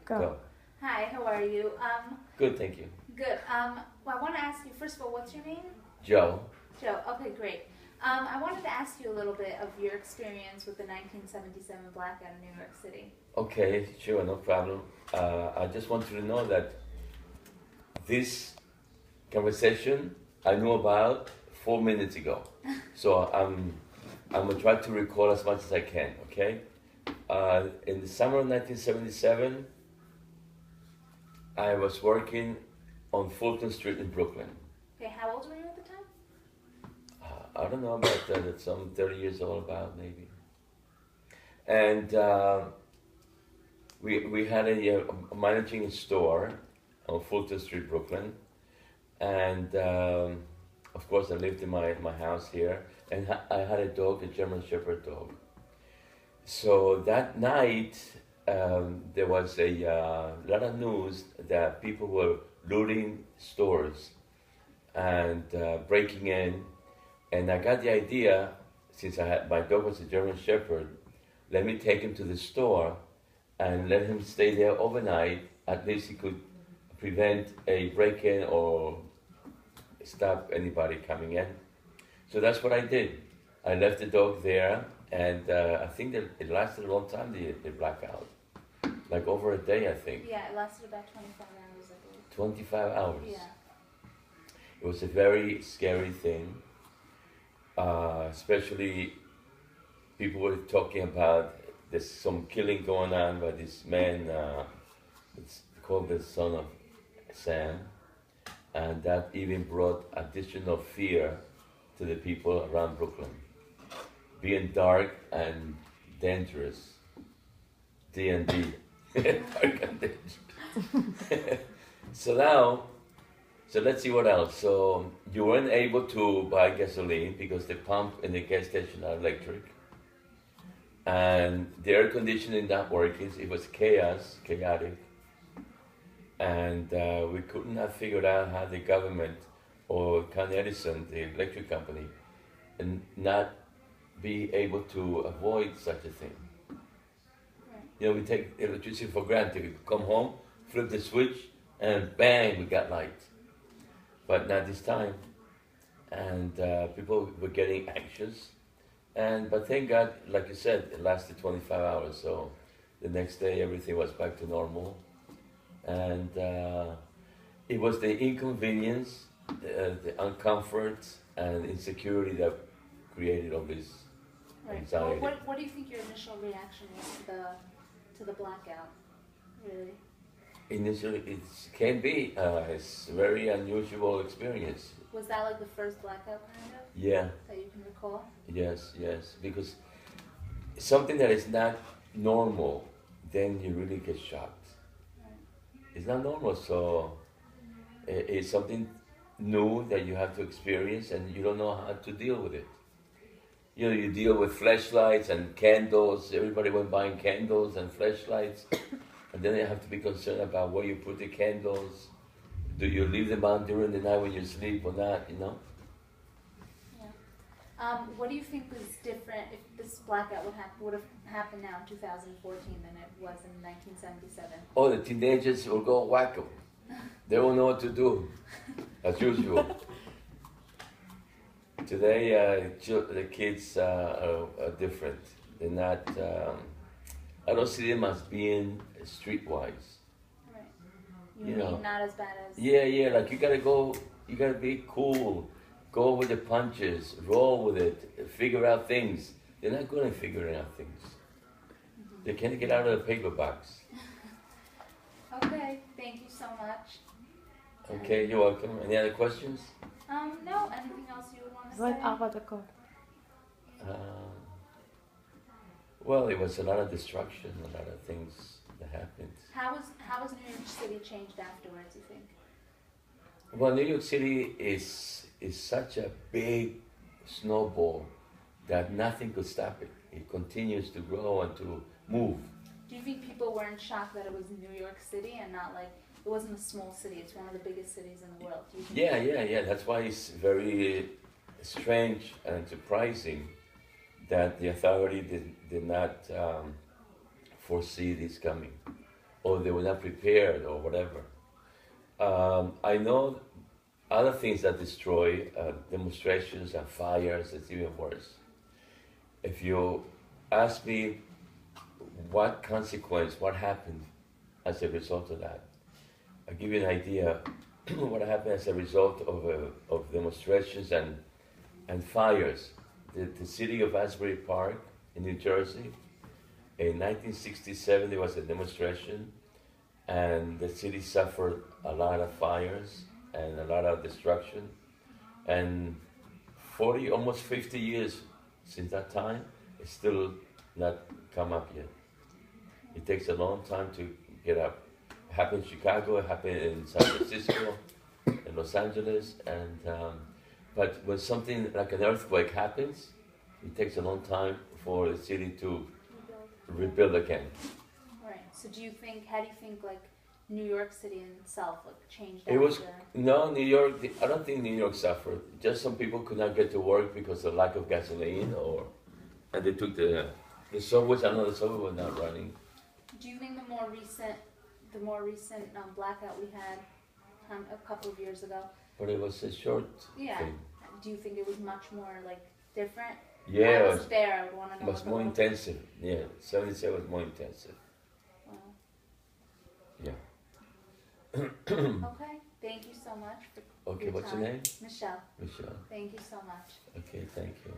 Go. Hi, how are you? Good, thank you. Good. Well, I want to ask you, first of all, what's your name? Joe. Joe. Okay, great. I wanted to ask you a little bit of your experience with the 1977 blackout in New York City. Okay, sure, no problem. I just want you to know that this conversation I knew about 4 minutes ago. So I'm gonna try to recall as much as I can, okay? In the summer of 1977, I was working on Fulton Street in Brooklyn. Okay, how old were you at the time? I don't know about that, some 30 years old about maybe. And we had managing a store on Fulton Street, Brooklyn. And of course I lived in my house here. And I had a dog, a German Shepherd dog. So that night, there was a lot of news that people were looting stores and breaking in. And I got the idea, since my dog was a German Shepherd, let me take him to the store and let him stay there overnight. At least he could prevent a break-in or stop anybody coming in. So that's what I did. I left the dog there, and I think that it lasted a long time, the blackout. Like over a day, I think. Yeah, it lasted about 25 hours, I believe. 25 hours. Yeah. It was a very scary thing. Especially people were talking about there's some killing going on by this man, it's called the son of Sam, and that even brought additional fear to the people around Brooklyn. Being dark and dangerous. D&D. Dark and dangerous. So let's see what else. So you weren't able to buy gasoline because the pump in the gas station are electric. And the air conditioning not working. It was chaotic. And we couldn't have figured out how the government or Con Edison, the electric company, and not be able to avoid such a thing. Right. You know, we take electricity for granted. We come home, flip the switch, and bang, we got light. But not this time. And people were getting anxious. But thank God, like you said, it lasted 25 hours. So the next day, everything was back to normal. And it was the inconvenience, the uncomfort, and insecurity that created all this anxiety. Well, what do you think your initial reaction was to the blackout? Really? Initially, it can be it's a very unusual experience. Was that like the first blackout kind of? Yeah. That you can recall? Yes, because something that is not normal, then you really get shocked. Right. It's not normal, so it's something new that you have to experience, and you don't know how to deal with it. You know, you deal with flashlights and candles. Everybody went buying candles and flashlights. And then you have to be concerned about where you put the candles. Do you leave them on during the night when you sleep or not, you know? Yeah. What do you think was different if this blackout would have happened now in 2014 than it was in 1977? Oh, the teenagers will go wacko. They won't know what to do, as usual. Today, the kids are different. They're not... I don't see them as being streetwise. Right. You mean know. Not as bad as... Yeah, like you gotta be cool, go with the punches, roll with it, figure out things. They're not good at figuring out things. Mm-hmm. They can't get out of the paper box. Okay, thank you so much. Okay, you're welcome. Any other questions? No, anything else you would want to Right, say? Abba the God. Well, it was a lot of destruction, a lot of things that happened. How was New York City changed afterwards, you think? Well, New York City is such a big snowball that nothing could stop it. It continues to grow and to move. Do you think people were in shock that it was New York City and not like, it wasn't a small city, it's one of the biggest cities in the world? Do you think Yeah. That's why it's very strange and surprising that the authority did not foresee this coming. or they were not prepared, or whatever. I know other things that destroy demonstrations and fires. It's even worse. If you ask me what consequence, what happened as a result of that, I'll give you an idea. What happened as a result of demonstrations and fires. The city of Asbury Park in New Jersey, in 1967 there was a demonstration, and the city suffered a lot of fires and a lot of destruction. And 40, almost 50 years since that time, it's still not come up yet. It takes a long time to get up. It happened in Chicago, it happened in San Francisco, in Los Angeles, and but when something like an earthquake happens, it takes a long time for the city to rebuild again. Right. So how do you think like New York City in itself like changed It was, after? no, New York, I don't think New York suffered. Just some people could not get to work because of lack of gasoline, and they took the subways. I know the subway was not running. Do you think the more recent blackout we had a couple of years ago? But it was a short Yeah. thing. Do you think it was much more like different? Yeah, I it was there. I would want to know. it was more intensive. Yeah, 77 was more intensive. Wow. Yeah. Okay. Thank you so much for Okay, your what's time. your name? Michelle. Michelle. Thank you so much. Okay, thank you.